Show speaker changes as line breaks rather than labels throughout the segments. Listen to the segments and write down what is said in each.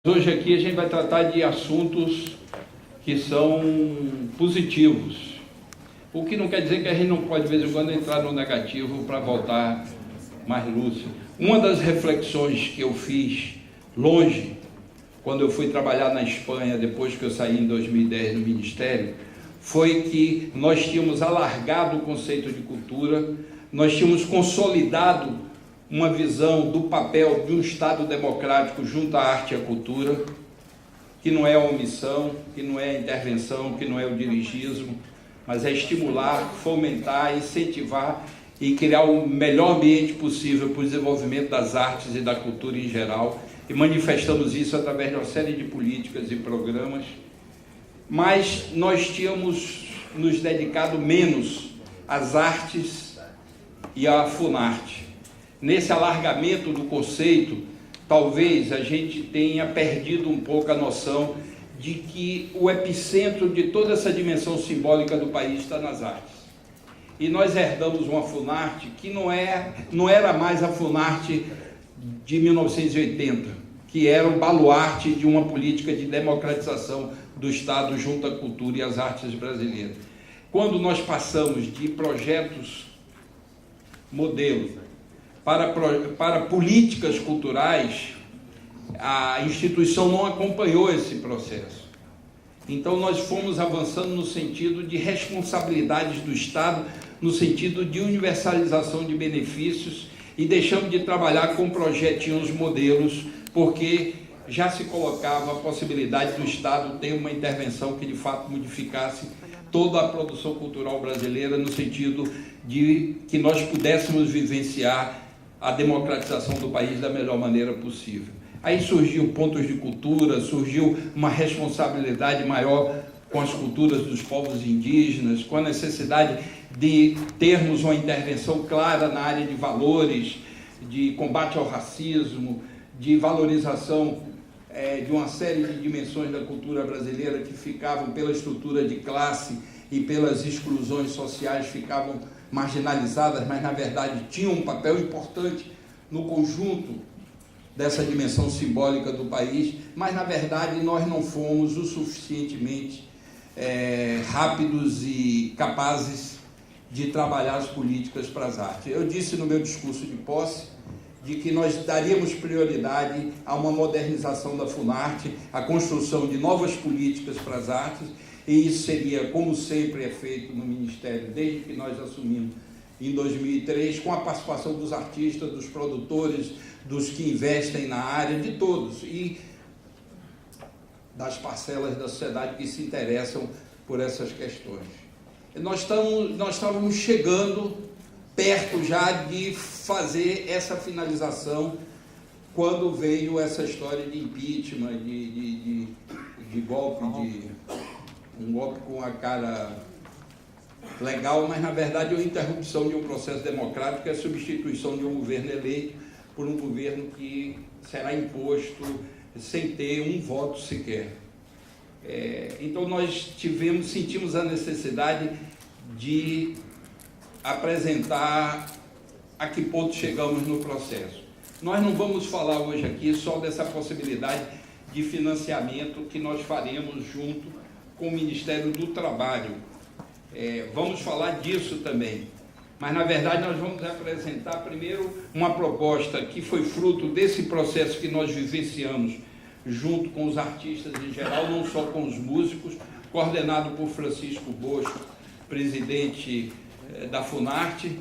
Hoje aqui a gente vai tratar de assuntos que são positivos, o que não quer dizer que a gente não pode de vez em quando entrar no negativo para voltar mais lúcido. Uma das reflexões que eu fiz longe, quando eu fui trabalhar na Espanha, depois que eu saí em 2010 no Ministério, foi que nós tínhamos alargado o conceito de cultura, nós tínhamos consolidado uma visão do papel de um Estado democrático junto à arte e à cultura, que não é a omissão, que não é a intervenção, que não é o dirigismo, mas é estimular, fomentar, incentivar e criar o melhor ambiente possível para o desenvolvimento das artes e da cultura em geral, e manifestamos isso através de uma série de políticas e programas, mas nós tínhamos nos dedicado menos às artes e à Funarte. Nesse alargamento do conceito, talvez a gente tenha perdido um pouco a noção de que o epicentro de toda essa dimensão simbólica do país está nas artes. E nós herdamos uma Funarte que não era mais a Funarte de 1980, que era o baluarte de uma política de democratização do Estado junto à cultura e às artes brasileiras. Quando nós passamos de projetos modelo para políticas culturais, a instituição não acompanhou esse processo. Então nós fomos avançando no sentido de responsabilidades do Estado, no sentido de universalização de benefícios, e deixamos de trabalhar com projetinhos modelos, porque já se colocava a possibilidade do Estado ter uma intervenção que de fato modificasse toda a produção cultural brasileira, no sentido de que nós pudéssemos vivenciar a democratização do país da melhor maneira possível. Aí surgiu pontos de cultura, surgiu uma responsabilidade maior com as culturas dos povos indígenas, com a necessidade de termos uma intervenção clara na área de valores, de combate ao racismo, de valorização de uma série de dimensões da cultura brasileira que ficavam pela estrutura de classe e pelas exclusões sociais, ficavam marginalizadas, mas na verdade tinham um papel importante no conjunto dessa dimensão simbólica do país, mas na verdade nós não fomos o suficientemente rápidos e capazes de trabalhar as políticas para as artes. Eu disse no meu discurso de posse de que nós daríamos prioridade a uma modernização da Funarte, a construção de novas políticas para as artes, e isso seria, como sempre é feito no Ministério, desde que nós assumimos em 2003, com a participação dos artistas, dos produtores, dos que investem na área, de todos, e das parcelas da sociedade que se interessam por essas questões. Nós estávamos chegando perto já de fazer essa finalização, quando veio essa história de impeachment, de golpe, um golpe com a cara legal, mas na verdade é uma interrupção de um processo democrático, é a substituição de um governo eleito por um governo que será imposto sem ter um voto sequer. Então nós sentimos a necessidade de apresentar a que ponto chegamos no processo. Nós não vamos falar hoje aqui só dessa possibilidade de financiamento que nós faremos junto com o Ministério do Trabalho. Vamos falar disso também, mas na verdade nós vamos apresentar primeiro uma proposta que foi fruto desse processo que nós vivenciamos junto com os artistas em geral, não só com os músicos, coordenado por Francisco Bocho, presidente da Funarte.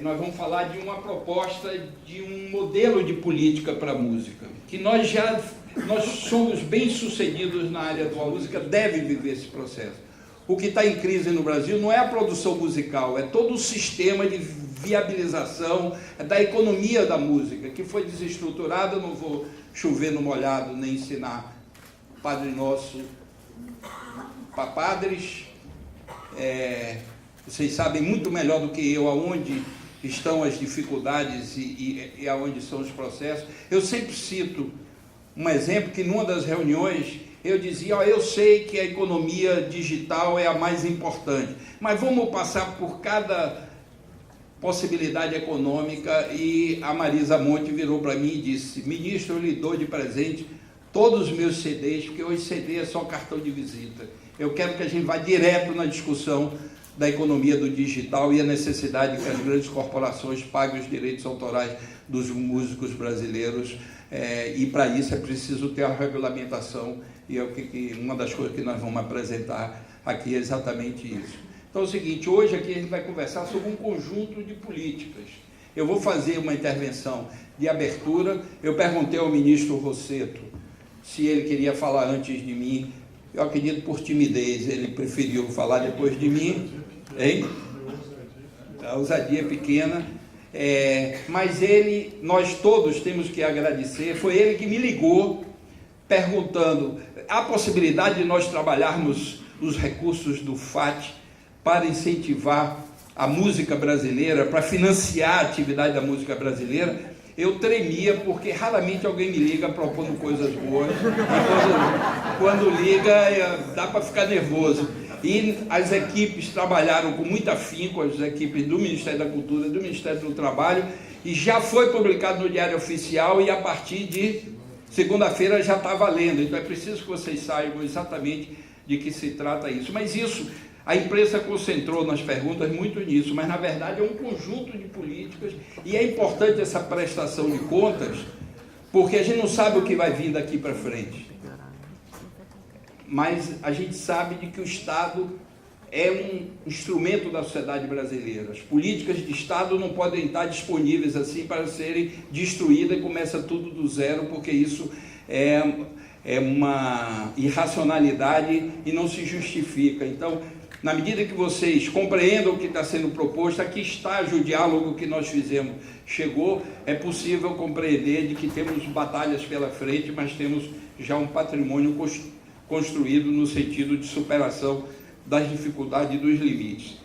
Nós vamos falar de uma proposta de um modelo de política para a música, que nós somos bem-sucedidos na área da música, deve viver esse processo. O que está em crise no Brasil não é a produção musical, é todo o sistema de viabilização da economia da música, que foi desestruturado. Eu não vou chover no molhado, nem ensinar Padre Nosso para padres. Vocês sabem muito melhor do que eu aonde estão as dificuldades e aonde são os processos. Eu sempre cito um exemplo que numa das reuniões eu dizia, eu sei que a economia digital é a mais importante, mas vamos passar por cada possibilidade econômica, e a Marisa Monte virou para mim e disse: ministro, eu lhe dou de presente todos os meus CDs, porque hoje CD é só cartão de visita. Eu quero que a gente vá direto na discussão da economia do digital e a necessidade que as grandes corporações paguem os direitos autorais dos músicos brasileiros, e para isso é preciso ter a regulamentação, e uma das coisas que nós vamos apresentar aqui é exatamente isso. Então é o seguinte, hoje aqui a gente vai conversar sobre um conjunto de políticas. Eu vou fazer uma intervenção de abertura. Eu perguntei ao ministro Rossetto se ele queria falar antes de mim. Eu acredito por timidez, ele preferiu falar depois de mim, hein? A ousadia é pequena, mas nós todos temos que agradecer. Foi ele que me ligou, perguntando a possibilidade de nós trabalharmos os recursos do FAT para incentivar a música brasileira, para financiar a atividade da música brasileira. Eu tremia, porque raramente alguém me liga propondo coisas boas, e quando liga dá para ficar nervoso. E as equipes trabalharam com muito afinco, as equipes do Ministério da Cultura e do Ministério do Trabalho, e já foi publicado no Diário Oficial, e a partir de segunda-feira já está valendo. Então é preciso que vocês saibam exatamente de que se trata isso. Mas isso, a imprensa concentrou nas perguntas muito nisso, mas na verdade é um conjunto de políticas, e é importante essa prestação de contas, porque a gente não sabe o que vai vir daqui para frente. Mas a gente sabe de que o Estado é um instrumento da sociedade brasileira. As políticas de Estado não podem estar disponíveis assim para serem destruídas e começa tudo do zero, porque isso é uma irracionalidade e não se justifica. Então, na medida que vocês compreendam o que está sendo proposto, a que estágio o diálogo que nós fizemos chegou, é possível compreender de que temos batalhas pela frente, mas temos já um patrimônio construído no sentido de superação das dificuldades e dos limites.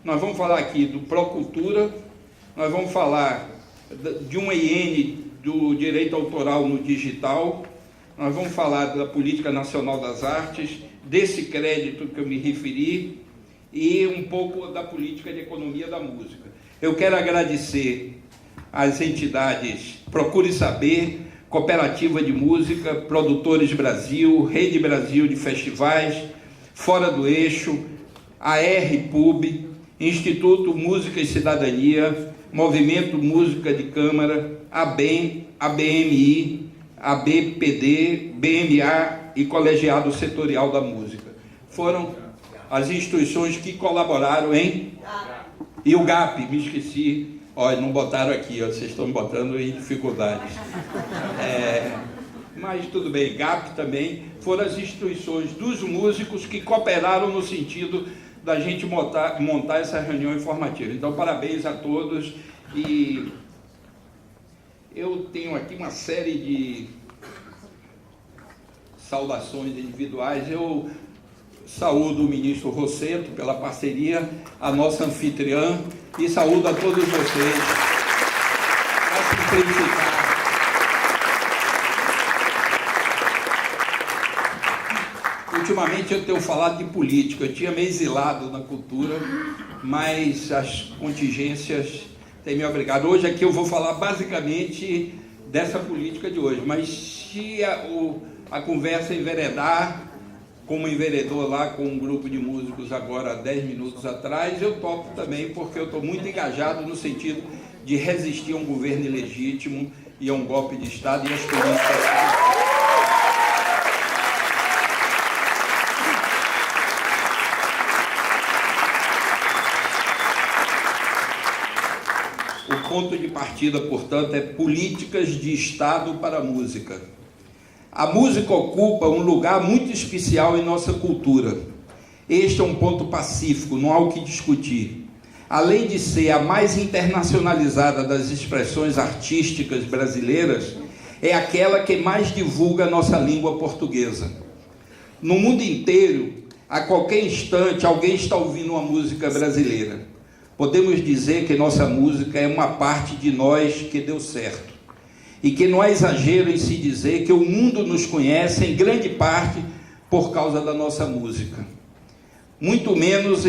Nós vamos falar aqui do Procultura, nós vamos falar de um EIN do direito autoral no digital, nós vamos falar da Política Nacional das Artes, desse crédito que eu me referi, e um pouco da política de economia da música. Eu quero agradecer às entidades Procure Saber, Cooperativa de Música, Produtores Brasil, Rede Brasil de Festivais, Fora do Eixo, a RPUB, Instituto Música e Cidadania, Movimento Música de Câmara, ABEM, ABMI, ABPD, BMA e Colegiado Setorial da Música. Foram as instituições que colaboraram e o GAP, me esqueci, olha, não botaram aqui, vocês estão me botando em dificuldades. Mas tudo bem, GAP também, foram as instituições dos músicos que cooperaram no sentido da gente montar essa reunião informativa. Então, parabéns a todos, e eu tenho aqui uma série de saudações individuais. Eu saúdo o ministro Rossetto pela parceria, a nossa anfitriã, e saúdo a todos vocês para simplificar. Ultimamente eu tenho falado de política, eu tinha me exilado na cultura, mas as contingências têm me obrigado. Hoje aqui eu vou falar basicamente dessa política de hoje, mas se a conversa enveredar, como enveredou lá com um grupo de músicos agora há 10 minutos atrás, eu topo também, porque eu estou muito engajado no sentido de resistir a um governo ilegítimo e a um golpe de Estado e às políticas. O ponto de partida, portanto, é políticas de Estado para a música. A música ocupa um lugar muito especial em nossa cultura. Este é um ponto pacífico, não há o que discutir. Além de ser a mais internacionalizada das expressões artísticas brasileiras, é aquela que mais divulga a nossa língua portuguesa. No mundo inteiro, a qualquer instante, alguém está ouvindo uma música brasileira. Podemos dizer que nossa música é uma parte de nós que deu certo. E que não há exagero em se dizer que o mundo nos conhece em grande parte por causa da nossa música. Muito menos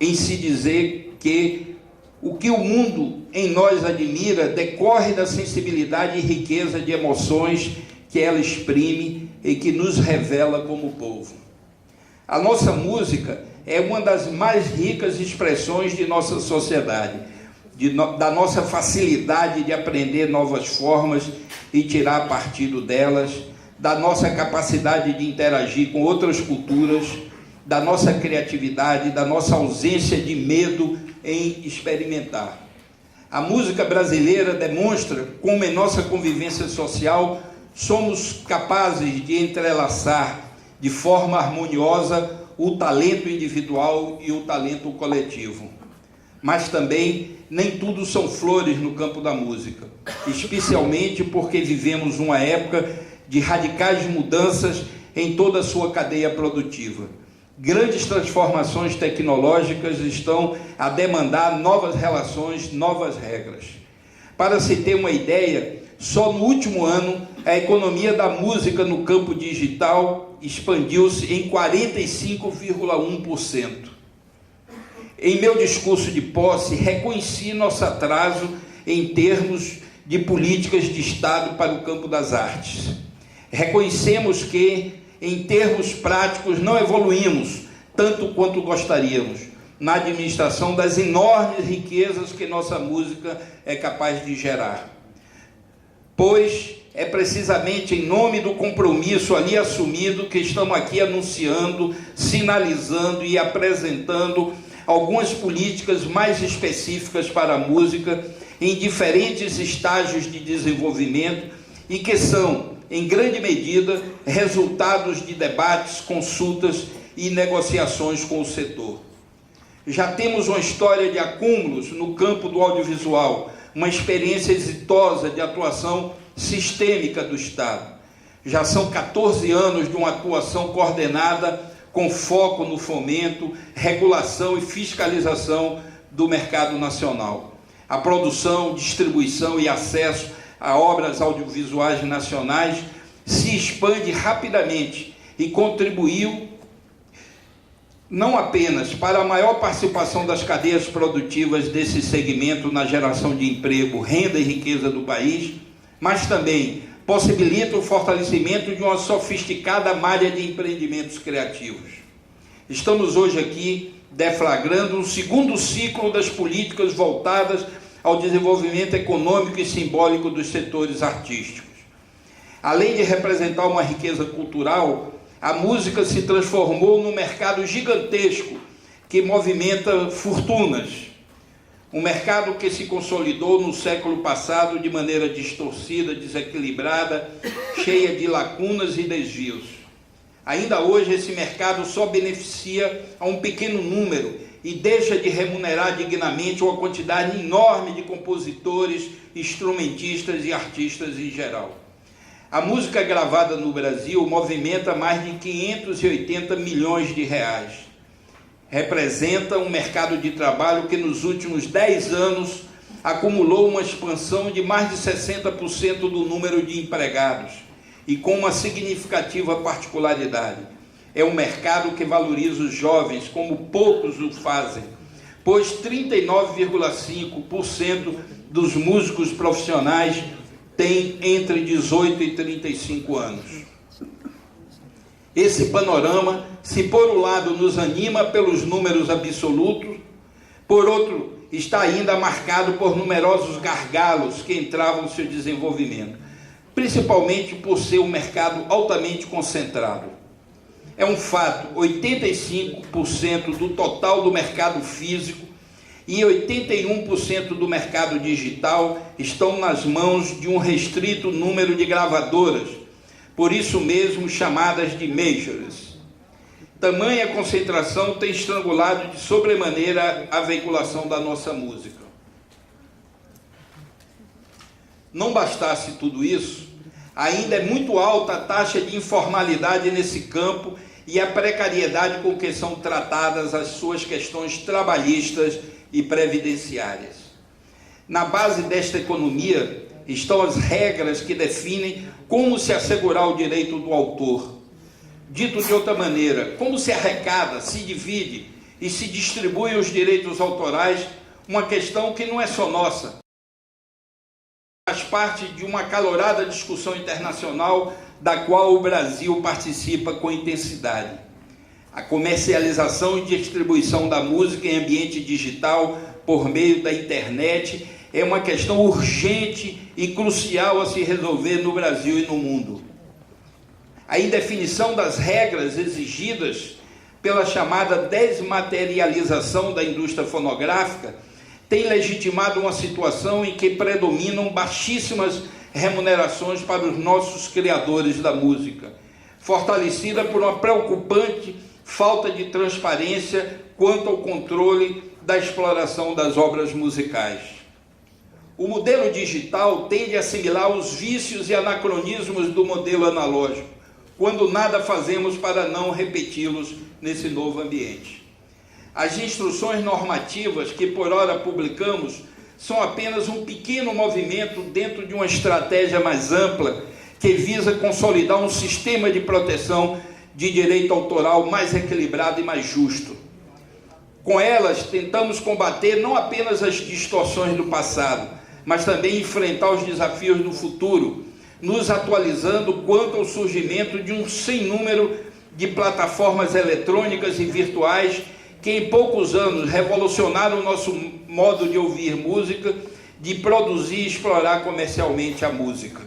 em se dizer que o que o mundo em nós admira decorre da sensibilidade e riqueza de emoções que ela exprime e que nos revela como povo. A nossa música é uma das mais ricas expressões de nossa sociedade, da nossa facilidade de aprender novas formas e tirar partido delas, da nossa capacidade de interagir com outras culturas, da nossa criatividade, da nossa ausência de medo em experimentar. A música brasileira demonstra como em nossa convivência social somos capazes de entrelaçar de forma harmoniosa o talento individual e o talento coletivo. Mas também nem tudo são flores no campo da música, especialmente porque vivemos uma época de radicais mudanças em toda a sua cadeia produtiva. Grandes transformações tecnológicas estão a demandar novas relações, novas regras. Para se ter uma ideia, só no último ano, a economia da música no campo digital expandiu-se em 45,1%. Em meu discurso de posse, reconheci nosso atraso em termos de políticas de Estado para o campo das artes. Reconhecemos que, em termos práticos, não evoluímos tanto quanto gostaríamos na administração das enormes riquezas que nossa música é capaz de gerar. Pois é precisamente em nome do compromisso ali assumido que estamos aqui anunciando, sinalizando e apresentando algumas políticas mais específicas para a música em diferentes estágios de desenvolvimento e que são, em grande medida, resultados de debates, consultas e negociações com o setor. Já temos uma história de acúmulos no campo do audiovisual, uma experiência exitosa de atuação sistêmica do Estado. Já são 14 anos de uma atuação coordenada com foco no fomento, regulação e fiscalização do mercado nacional. A produção, distribuição e acesso a obras audiovisuais nacionais se expande rapidamente e contribuiu não apenas para a maior participação das cadeias produtivas desse segmento na geração de emprego, renda e riqueza do país, mas também possibilita o fortalecimento de uma sofisticada malha de empreendimentos criativos. Estamos hoje aqui deflagrando um segundo ciclo das políticas voltadas ao desenvolvimento econômico e simbólico dos setores artísticos. Além de representar uma riqueza cultural, a música se transformou num mercado gigantesco que movimenta fortunas. Um mercado que se consolidou no século passado de maneira distorcida, desequilibrada, cheia de lacunas e desvios. Ainda hoje esse mercado só beneficia a um pequeno número e deixa de remunerar dignamente uma quantidade enorme de compositores, instrumentistas e artistas em geral. A música gravada no Brasil movimenta mais de 580 milhões de reais. Representa um mercado de trabalho que nos últimos 10 anos acumulou uma expansão de mais de 60% do número de empregados e com uma significativa particularidade. É um mercado que valoriza os jovens como poucos o fazem, pois 39,5% dos músicos profissionais têm entre 18 e 35 anos. Esse panorama, se por um lado nos anima pelos números absolutos, por outro, está ainda marcado por numerosos gargalos que entravam no seu desenvolvimento, principalmente por ser um mercado altamente concentrado. É um fato, 85% do total do mercado físico e 81% do mercado digital estão nas mãos de um restrito número de gravadoras, por isso mesmo chamadas de majors. Tamanha concentração tem estrangulado de sobremaneira a veiculação da nossa música. Não bastasse tudo isso, ainda é muito alta a taxa de informalidade nesse campo e a precariedade com que são tratadas as suas questões trabalhistas e previdenciárias. Na base desta economia estão as regras que definem como se assegurar o direito do autor. Dito de outra maneira, como se arrecada, se divide e se distribuem os direitos autorais, uma questão que não é só nossa. Faz parte de uma acalorada discussão internacional da qual o Brasil participa com intensidade. A comercialização e distribuição da música em ambiente digital por meio da internet é uma questão urgente e crucial a se resolver no Brasil e no mundo. A indefinição das regras exigidas pela chamada desmaterialização da indústria fonográfica tem legitimado uma situação em que predominam baixíssimas remunerações para os nossos criadores da música, fortalecida por uma preocupante falta de transparência quanto ao controle da exploração das obras musicais. O modelo digital tende a assimilar os vícios e anacronismos do modelo analógico, quando nada fazemos para não repeti-los nesse novo ambiente. As instruções normativas que por ora publicamos são apenas um pequeno movimento dentro de uma estratégia mais ampla que visa consolidar um sistema de proteção de direito autoral mais equilibrado e mais justo. Com elas, tentamos combater não apenas as distorções do passado, mas também enfrentar os desafios do futuro, nos atualizando quanto ao surgimento de um sem número de plataformas eletrônicas e virtuais que em poucos anos revolucionaram o nosso modo de ouvir música, de produzir e explorar comercialmente a música.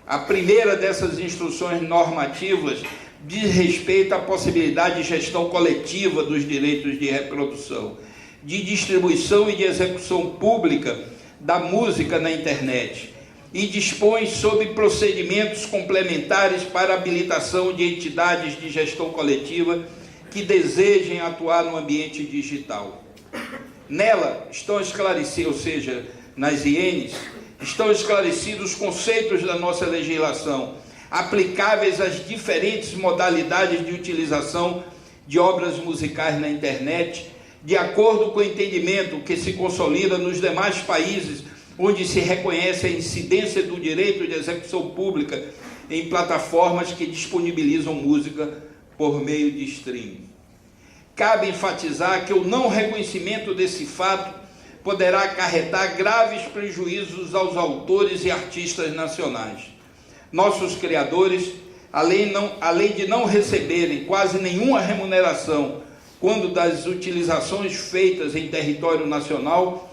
A primeira dessas instruções normativas diz respeito à possibilidade de gestão coletiva dos direitos de reprodução, de distribuição e de execução pública da música na internet, e dispõe sobre procedimentos complementares para habilitação de entidades de gestão coletiva que desejem atuar no ambiente digital. Nela estão esclarecidos, ou seja, nas INs, estão esclarecidos os conceitos da nossa legislação, aplicáveis às diferentes modalidades de utilização de obras musicais na internet, de acordo com o entendimento que se consolida nos demais países onde se reconhece a incidência do direito de execução pública em plataformas que disponibilizam música por meio de streaming. Cabe enfatizar que o não reconhecimento desse fato poderá acarretar graves prejuízos aos autores e artistas nacionais. Nossos criadores, além de não receberem quase nenhuma remuneração quando das utilizações feitas em território nacional,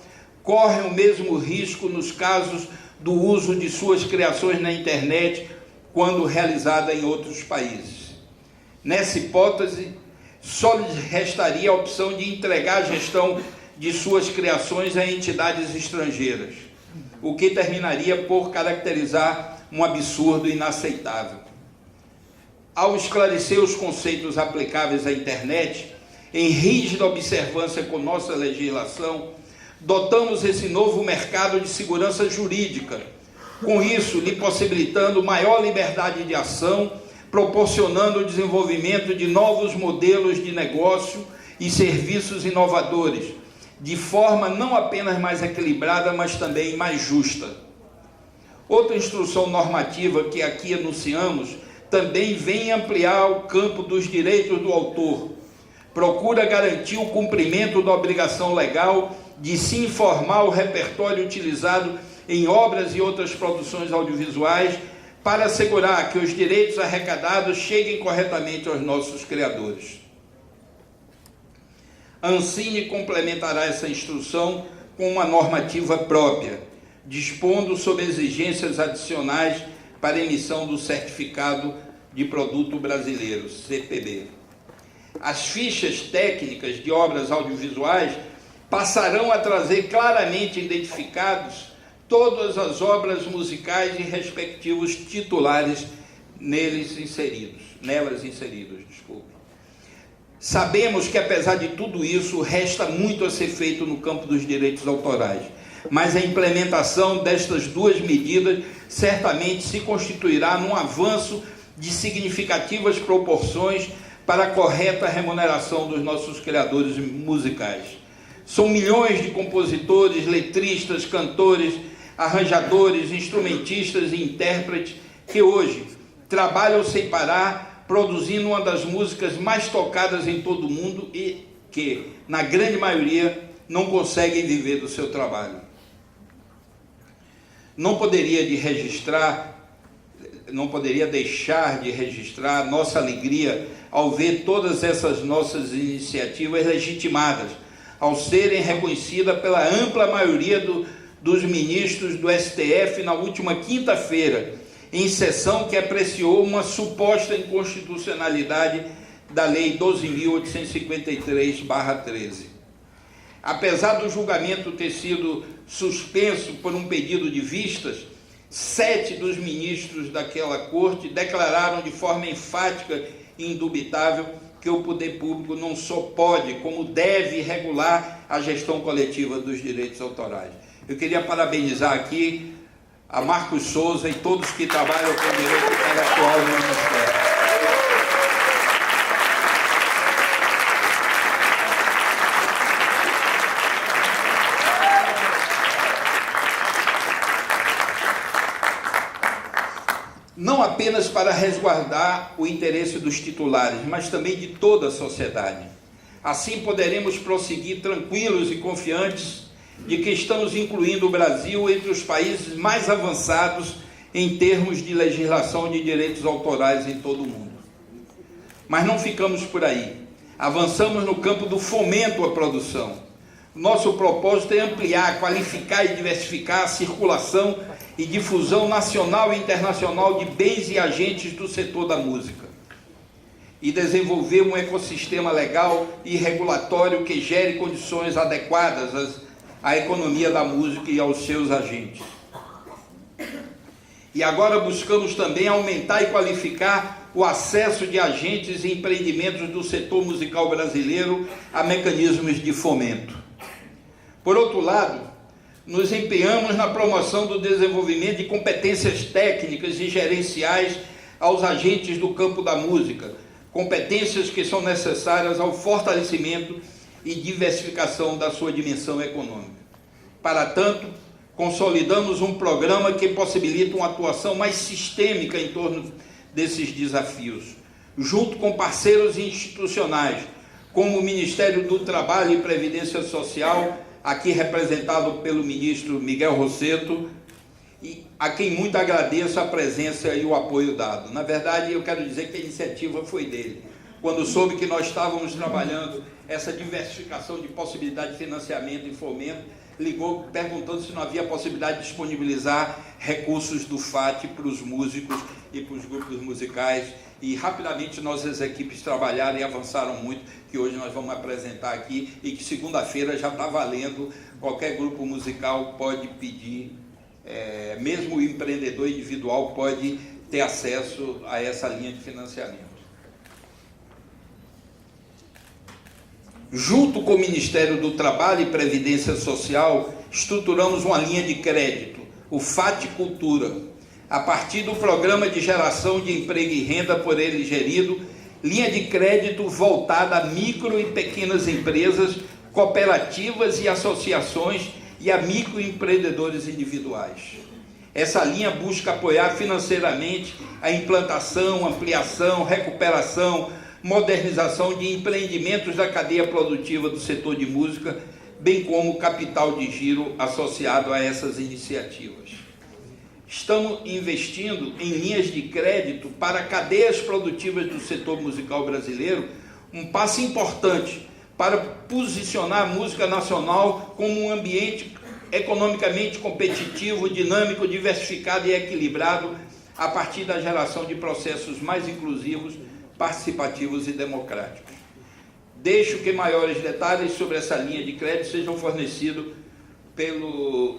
correm o mesmo risco nos casos do uso de suas criações na internet quando realizada em outros países. Nessa hipótese, só lhes restaria a opção de entregar a gestão de suas criações a entidades estrangeiras, o que terminaria por caracterizar um absurdo inaceitável. Ao esclarecer os conceitos aplicáveis à internet, em rígida observância com nossa legislação, dotamos esse novo mercado de segurança jurídica, com isso lhe possibilitando maior liberdade de ação, proporcionando o desenvolvimento de novos modelos de negócio e serviços inovadores, de forma não apenas mais equilibrada, mas também mais justa. Outra instrução normativa que aqui anunciamos também vem ampliar o campo dos direitos do autor, procura garantir o cumprimento da obrigação legal de se informar o repertório utilizado em obras e outras produções audiovisuais para assegurar que os direitos arrecadados cheguem corretamente aos nossos criadores. A Ancine complementará essa instrução com uma normativa própria, dispondo sobre exigências adicionais para emissão do Certificado de Produto Brasileiro, CPB. As fichas técnicas de obras audiovisuais passarão a trazer claramente identificados todas as obras musicais e respectivos titulares nelas inseridos. Sabemos que, apesar de tudo isso, resta muito a ser feito no campo dos direitos autorais, mas a implementação destas duas medidas certamente se constituirá num avanço de significativas proporções para a correta remuneração dos nossos criadores musicais. São milhões de compositores, letristas, cantores, arranjadores, instrumentistas e intérpretes que hoje trabalham sem parar, produzindo uma das músicas mais tocadas em todo o mundo e que, na grande maioria, não conseguem viver do seu trabalho. Não poderia deixar de registrar nossa alegria ao ver todas essas nossas iniciativas legitimadas, ao serem reconhecidas pela ampla maioria dos ministros do STF na última quinta-feira, em sessão que apreciou uma suposta inconstitucionalidade da Lei 12.853/13. Apesar do julgamento ter sido suspenso por um pedido de vistas, 7 dos ministros daquela corte declararam de forma enfática e indubitável que o poder público não só pode, como deve regular a gestão coletiva dos direitos autorais. Eu queria parabenizar aqui a Marcos Souza e todos que trabalham com direito intelectual no Ministério. Não apenas para resguardar o interesse dos titulares, mas também de toda a sociedade. Assim poderemos prosseguir tranquilos e confiantes de que estamos incluindo o Brasil entre os países mais avançados em termos de legislação de direitos autorais em todo o mundo. Mas não ficamos por aí. Avançamos no campo do fomento à produção. Nosso propósito é ampliar, qualificar e diversificar a circulação e difusão nacional e internacional de bens e agentes do setor da música e desenvolver um ecossistema legal e regulatório que gere condições adequadas à economia da música e aos seus agentes. E agora buscamos também aumentar e qualificar o acesso de agentes e empreendimentos do setor musical brasileiro a mecanismos de fomento. Por outro lado, nos empenhamos na promoção do desenvolvimento de competências técnicas e gerenciais aos agentes do campo da música, competências que são necessárias ao fortalecimento e diversificação da sua dimensão econômica. Para tanto, consolidamos um programa que possibilita uma atuação mais sistêmica em torno desses desafios, junto com parceiros institucionais, como o Ministério do Trabalho e Previdência Social, aqui representado pelo ministro Miguel Rosseto, e a quem muito agradeço a presença e o apoio dado. Na verdade, eu quero dizer que a iniciativa foi dele. Quando soube que nós estávamos trabalhando essa diversificação de possibilidade de financiamento e fomento, ligou perguntando se não havia possibilidade de disponibilizar recursos do FAT para os músicos e para os grupos musicais, e rapidamente nossas equipes trabalharam e avançaram muito, que hoje nós vamos apresentar aqui, e que segunda-feira já está valendo. Qualquer grupo musical pode pedir, mesmo o empreendedor individual pode ter acesso a essa linha de financiamento. Junto com o Ministério do Trabalho e Previdência Social, estruturamos uma linha de crédito, o FAT Cultura, a partir do Programa de Geração de Emprego e Renda por ele gerido, linha de crédito voltada a micro e pequenas empresas, cooperativas e associações e a microempreendedores individuais. Essa linha busca apoiar financeiramente a implantação, ampliação, recuperação, modernização de empreendimentos da cadeia produtiva do setor de música, bem como capital de giro associado a essas iniciativas. Estamos investindo em linhas de crédito para cadeias produtivas do setor musical brasileiro, um passo importante para posicionar a música nacional como um ambiente economicamente competitivo, dinâmico, diversificado e equilibrado, a partir da geração de processos mais inclusivos, participativos e democráticos. Deixo que maiores detalhes sobre essa linha de crédito sejam fornecidos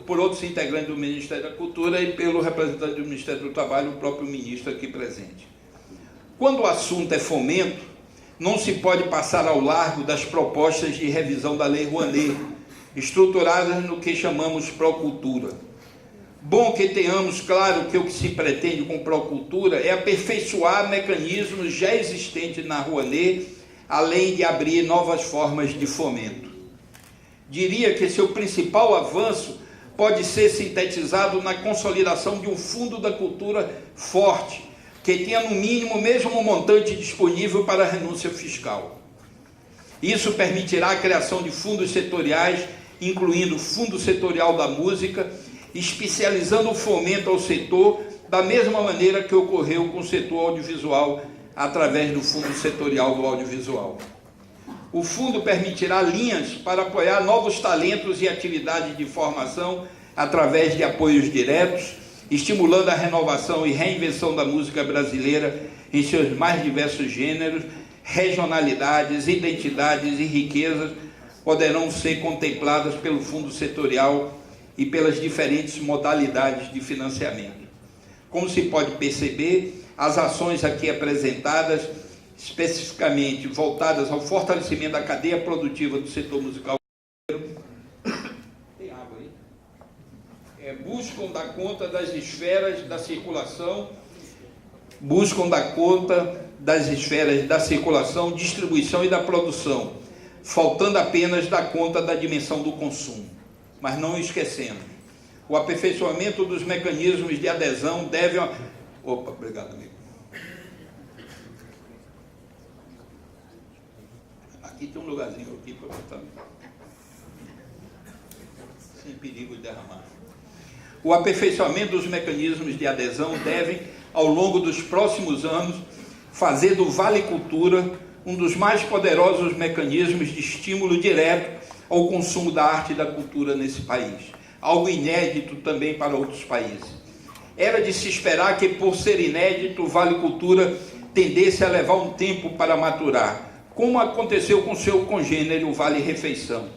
por outros integrantes do Ministério da Cultura e pelo representante do Ministério do Trabalho, o próprio ministro aqui presente. Quando o assunto é fomento, não se pode passar ao largo das propostas de revisão da Lei Rouanet, estruturadas no que chamamos Procultura. Bom que tenhamos claro que o que se pretende com Procultura é aperfeiçoar mecanismos já existentes na Rouanet, além de abrir novas formas de fomento. Diria que seu principal avanço pode ser sintetizado na consolidação de um fundo da cultura forte, que tenha no mínimo o mesmo montante disponível para a renúncia fiscal. Isso permitirá a criação de fundos setoriais, incluindo o Fundo Setorial da Música, especializando o fomento ao setor da mesma maneira que ocorreu com o setor audiovisual através do Fundo Setorial do Audiovisual. O fundo permitirá linhas para apoiar novos talentos e atividades de formação através de apoios diretos, estimulando a renovação e reinvenção da música brasileira em seus mais diversos gêneros, regionalidades, identidades e riquezas poderão ser contempladas pelo Fundo Setorial e pelas diferentes modalidades de financiamento. Como se pode perceber, as ações aqui apresentadas, especificamente voltadas ao fortalecimento da cadeia produtiva do setor musical brasileiro, tem água aí? Buscam dar conta das esferas da circulação, distribuição e da produção, faltando apenas dar conta da dimensão do consumo. Mas não esquecendo, o aperfeiçoamento dos mecanismos de adesão deve... Opa, obrigado, amigo. Aqui tem um lugarzinho aqui para botar, sem perigo de derramar. O aperfeiçoamento dos mecanismos de adesão deve, ao longo dos próximos anos, fazer do Vale Cultura um dos mais poderosos mecanismos de estímulo direto ao consumo da arte e da cultura nesse país, algo inédito também para outros países. Era de se esperar que, por ser inédito, o Vale Cultura tendesse a levar um tempo para maturar, como aconteceu com seu congênero, o Vale Refeição.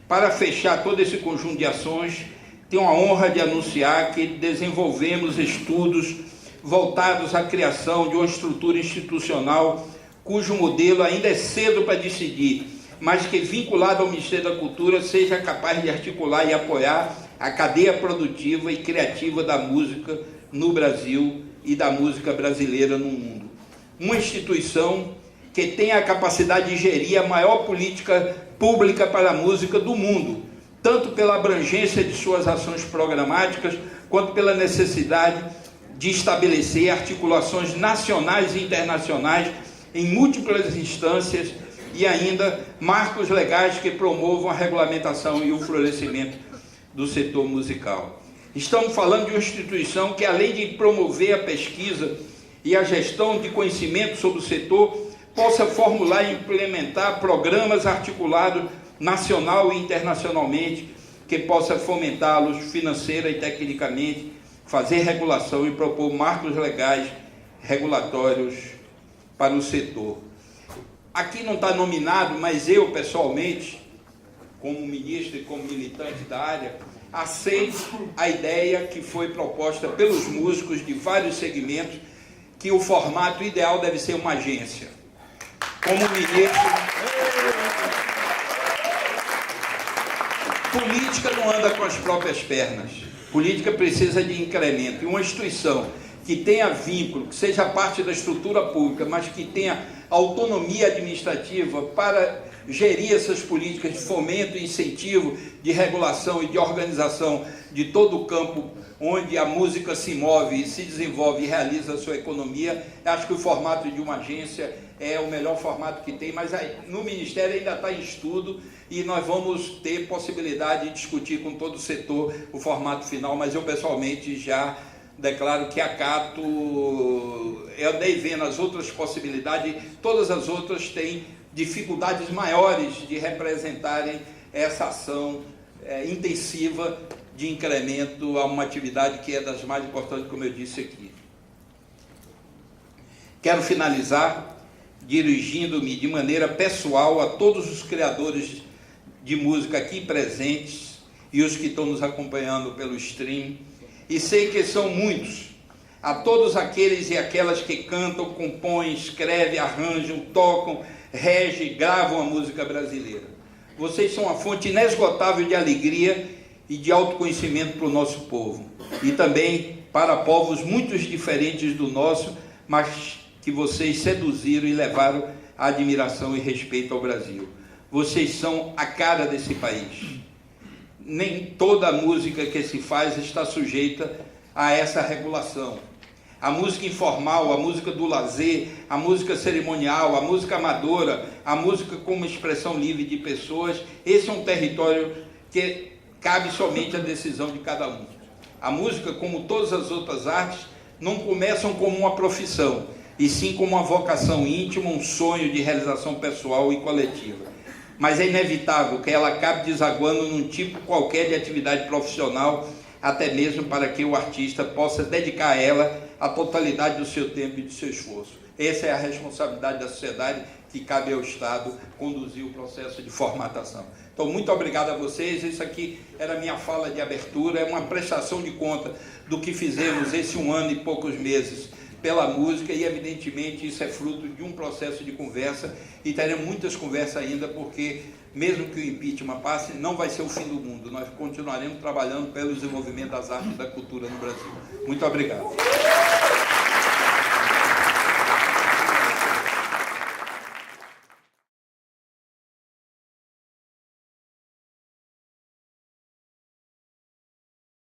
Para fechar todo esse conjunto de ações, tenho a honra de anunciar que desenvolvemos estudos voltados à criação de uma estrutura institucional cujo modelo ainda é cedo para decidir, mas que, vinculado ao Ministério da Cultura, seja capaz de articular e apoiar a cadeia produtiva e criativa da música no Brasil e da música brasileira no mundo. Uma instituição que tenha a capacidade de gerir a maior política pública para a música do mundo, tanto pela abrangência de suas ações programáticas, quanto pela necessidade de estabelecer articulações nacionais e internacionais em múltiplas instâncias e ainda marcos legais que promovam a regulamentação e o florescimento do setor musical. Estamos falando de uma instituição que, além de promover a pesquisa e a gestão de conhecimento sobre o setor, possa formular e implementar programas articulados nacional e internacionalmente, que possa fomentá-los financeira e tecnicamente, fazer regulação e propor marcos legais regulatórios para o setor. Aqui não está nominado, mas eu, pessoalmente, como ministro e como militante da área, aceito a ideia que foi proposta pelos músicos de vários segmentos, que o formato ideal deve ser uma agência. Como ministro, política não anda com as próprias pernas. Política precisa de incremento. E uma instituição que tenha vínculo, que seja parte da estrutura pública, mas que tenha autonomia administrativa para gerir essas políticas de fomento e incentivo, de regulação e de organização de todo o campo onde a música se move, se desenvolve e realiza a sua economia. Acho que o formato de uma agência é o melhor formato que tem, mas no Ministério ainda está em estudo e nós vamos ter possibilidade de discutir com todo o setor o formato final, mas eu pessoalmente já declaro que acato, eu andei vendo as outras possibilidades, todas as outras têm dificuldades maiores de representarem essa ação intensiva de incremento a uma atividade que é das mais importantes, como eu disse aqui. Quero finalizar dirigindo-me de maneira pessoal a todos os criadores de música aqui presentes e os que estão nos acompanhando pelo stream, e sei que são muitos, a todos aqueles e aquelas que cantam, compõem, escrevem, arranjam, tocam, regem, gravam a música brasileira. Vocês são uma fonte inesgotável de alegria e de autoconhecimento para o nosso povo, e também para povos muito diferentes do nosso, mas que vocês seduziram e levaram a admiração e respeito ao Brasil. Vocês são a cara desse país. Nem toda a música que se faz está sujeita a essa regulação. A música informal, a música do lazer, a música cerimonial, a música amadora, a música como expressão livre de pessoas. Esse é um território que cabe somente à decisão de cada um. A música, como todas as outras artes, não começam como uma profissão, e sim como uma vocação íntima, um sonho de realização pessoal e coletiva. Mas é inevitável que ela acabe desaguando num tipo qualquer de atividade profissional, até mesmo para que o artista possa dedicar a ela a totalidade do seu tempo e do seu esforço. Essa é a responsabilidade da sociedade, que cabe ao Estado conduzir o processo de formatação. Então, muito obrigado a vocês. Isso aqui era a minha fala de abertura, é uma prestação de conta do que fizemos esse 1 ano e poucos meses pela música, e evidentemente isso é fruto de um processo de conversa, e teremos muitas conversas ainda, porque mesmo que o impeachment passe, não vai ser o fim do mundo. Nós continuaremos trabalhando pelo desenvolvimento das artes e da cultura no Brasil. Muito obrigado.